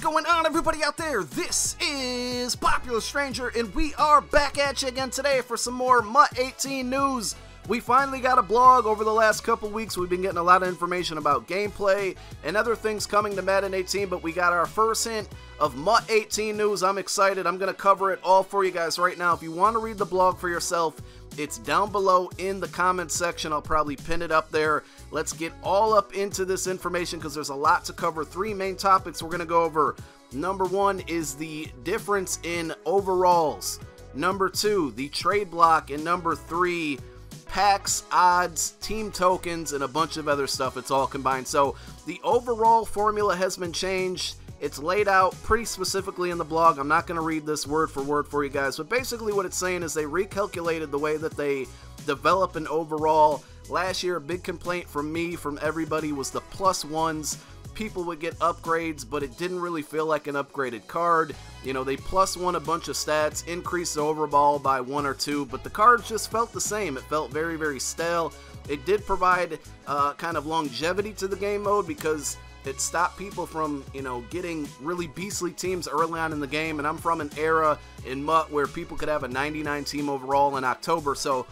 going on, everybody out there? This is Popular Stranger, and we are back at you again today for some more MUT 18 news. We finally got a blog. Over the last couple weeks. We've been getting a lot of information about gameplay and other things coming to Madden 18, but we got our first hint of MUT 18 news. I'm excited. I'm going to cover it all for you guys right now. If you want to read the blog for yourself, it's down below in the comments section. I'll probably pin it up there. Let's get all up into this information because there's a lot to cover. Three main topics we're going to go over. Number one is the difference in overalls. Number two, the trade block. And number three, packs, odds, team tokens, and a bunch of other stuff. It's all combined. So the overall formula has been changed. It's laid out pretty specifically in the blog. I'm not going to read this word for word for you guys, but basically what it's saying is they recalculated the way that they develop an overall. Last year, a big complaint from me, from everybody, was the +1s. People would get upgrades, but it didn't really feel like an upgraded card. You know, they +1 a bunch of stats, increased the overall by 1 or 2, but the cards just felt the same. It felt very, very stale. It did provide kind of longevity to the game mode because it stopped people from, you know, getting really beastly teams early on in the game. And I'm from an era in MUT where people could have a 99 team overall in October. So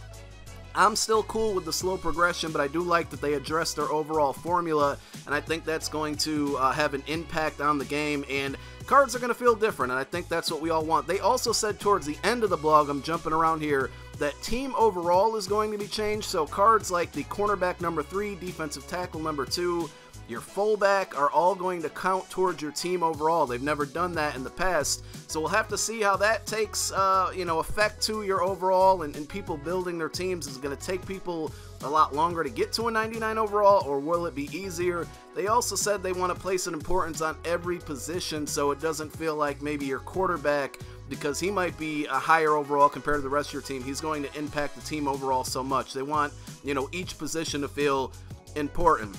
I'm still cool with the slow progression, but I do like that they addressed their overall formula. And I think that's going to have an impact on the game. And cards are going to feel different. And I think that's what we all want. They also said towards the end of the blog, I'm jumping around here, that team overall is going to be changed. So cards like the cornerback number 3, defensive tackle number 2, your fullback are all going to count towards your team overall. They've never done that in the past, so we'll have to see how that takes you know, effect to your overall, and people building their teams. Is it going to take people a lot longer to get to a 99 overall, or will it be easier? They also said they want to place an importance on every position, so it doesn't feel like maybe your quarterback, because he might be a higher overall compared to the rest of your team, he's going to impact the team overall so much. They want, you know, each position to feel important.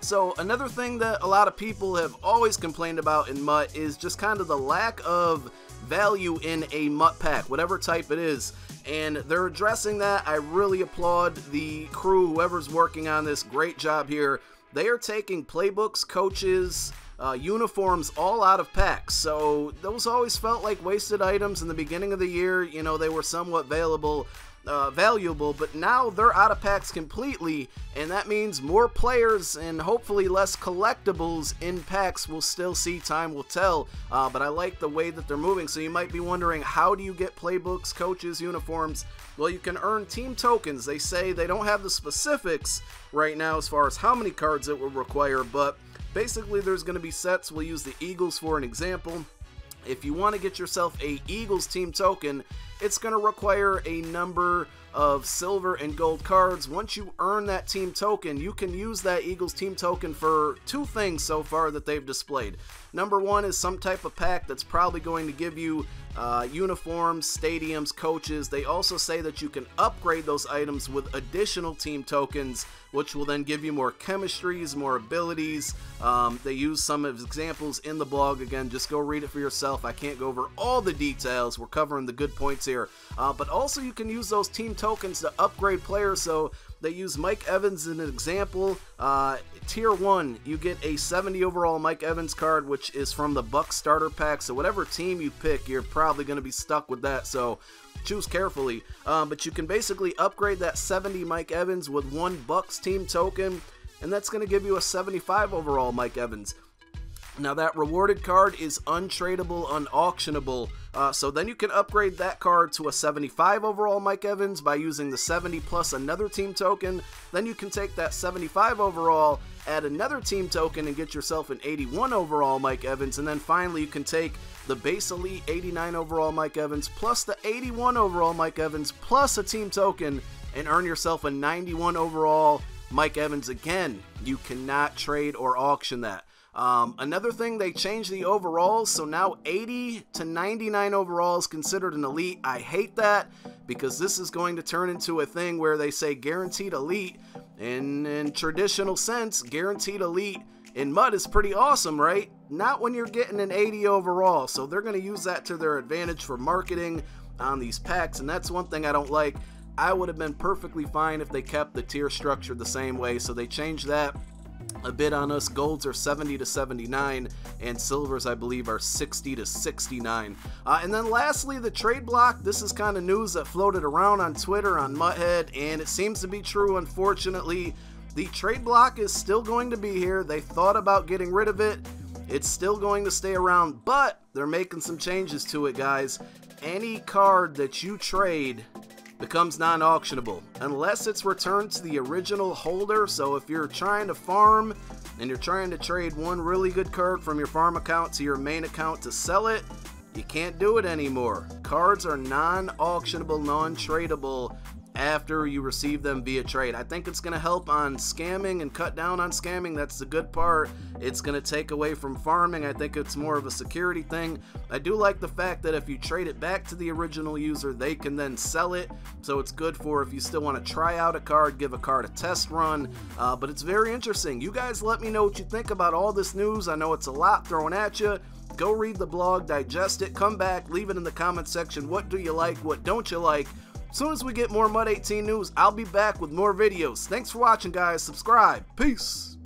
So another thing that a lot of people have always complained about in MUT is just kind of the lack of value in a MUT pack, whatever type it is. And they're addressing that. I really applaud the crew, whoever's working on this. Great job here. They are taking playbooks, coaches, uniforms all out of packs. So those always felt like wasted items in the beginning of the year. You know, they were somewhat valuable, but now they're out of packs completely, and that means more players and hopefully less collectibles in packs. We'll still see, time will tell, but I like the way that they're moving. So you might be wondering, how do you get playbooks, coaches, uniforms? Well, you can earn team tokens. They say they don't have the specifics right now as far as how many cards it will require, but basically there's going to be sets. We'll use the Eagles for an example. If you want to get yourself a Eagles team token, it's going to require a number of silver and gold cards. Once you earn that team token, you can use that Eagles team token for two things so far that they've displayed. Number one is some type of pack that's probably going to give you uniforms, stadiums, coaches. They also say that you can upgrade those items with additional team tokens, which will then give you more chemistries, more abilities. They use some of examples in the blog. Again, just go read it for yourself. I can't go over all the details. We're covering the good points here. But also you can use those team tokens to upgrade players. So they use Mike Evans as an example. Tier 1, you get a 70 overall Mike Evans card, which is from the Bucks starter pack. So whatever team you pick, you're probably going to be stuck with that. So choose carefully. But you can basically upgrade that 70 Mike Evans with one Bucks team token, and that's going to give you a 75 overall Mike Evans. Now that rewarded card is untradeable, unauctionable, so then you can upgrade that card to a 75 overall Mike Evans by using the 70 plus another team token. Then you can take that 75 overall, add another team token, and get yourself an 81 overall Mike Evans. And then finally you can take the base elite 89 overall Mike Evans plus the 81 overall Mike Evans plus a team token and earn yourself a 91 overall Mike Evans. Again, you cannot trade or auction that. Another thing, they changed the overalls, so now 80 to 99 overalls considered an elite. I hate that because this is going to turn into a thing where they say guaranteed elite, and in traditional sense, guaranteed elite in MUT is pretty awesome, right? Not when you're getting an 80 overall, so they're going to use that to their advantage for marketing on these packs, and that's one thing I don't like. I would have been perfectly fine if they kept the tier structure the same way, so they changed that. a bid on us. Golds are 70 to 79, and silvers, I believe, are 60 to 69. And then lastly, the trade block. This is kind of news that floated around on Twitter, on MUThead, and it seems to be true, unfortunately. The trade block is still going to be here. They thought about getting rid of it. It's still going to stay around, but they're making some changes to it, guys. Any card that you trade becomes non-auctionable unless it's returned to the original holder. So if you're trying to farm and you're trying to trade one really good card from your farm account to your main account to sell it, you can't do it anymore. Cards are non-auctionable, non-tradable after you receive them via trade. I think it's going to help on scamming and cut down on scamming. That's the good part. It's going to take away from farming. I think it's more of a security thing. I do like the fact that if you trade it back to the original user, they can then sell it. So it's good for if you still want to try out a card, give a card a test run. But it's very interesting. You guys let me know what you think about all this news. I know it's a lot thrown at you. Go read the blog, digest it, come back, leave it in the comment section. What do you like? What don't you like? As soon as we get more MUT 18 news, I'll be back with more videos. Thanks for watching, guys. Subscribe. Peace.